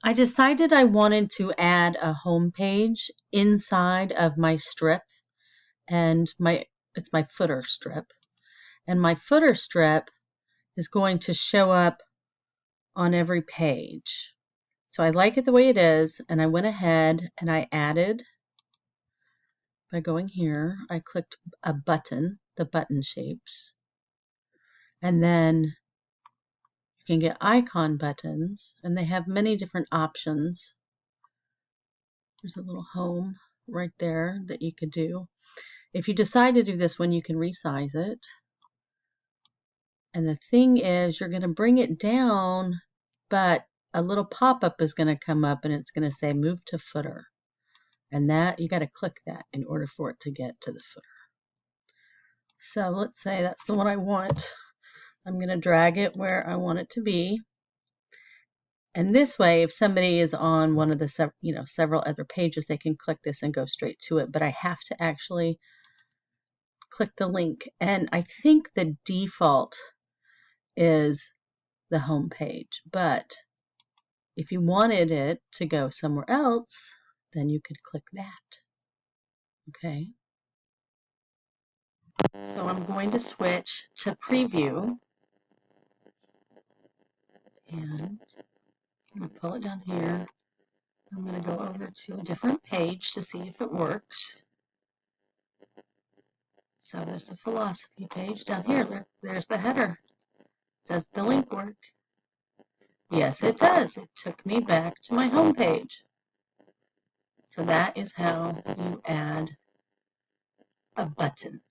I decided I wanted to add a home page inside of my strip, and it's my footer strip. And my footer strip is going to show up on every page. So I like it the way it is, and I went ahead and I added, by going here, I clicked a button, the button shapes, and then you can get icon buttons, and they have many different options. There's a little home right there that you could do. If you decide to do this one, you can resize it. And the thing is, you're going to bring it down, but a little pop-up is going to come up and it's going to say move to footer. And that, you got to click that in order for it to get to the footer. So let's say that's the one I want. I'm going to drag it where I want it to be. And this way, if somebody is on one of the several other pages, they can click this and go straight to it. But I have to actually click the link. And I think the default is the home page. But if you wanted it to go somewhere else, then you could click that. Okay. So I'm going to switch to preview. And I'm going to pull it down here. I'm going to go over to a different page to see if it works. So there's the philosophy page down here. There's the header. Does the link work? Yes, it does. It took me back to my home page. So that is how you add a button.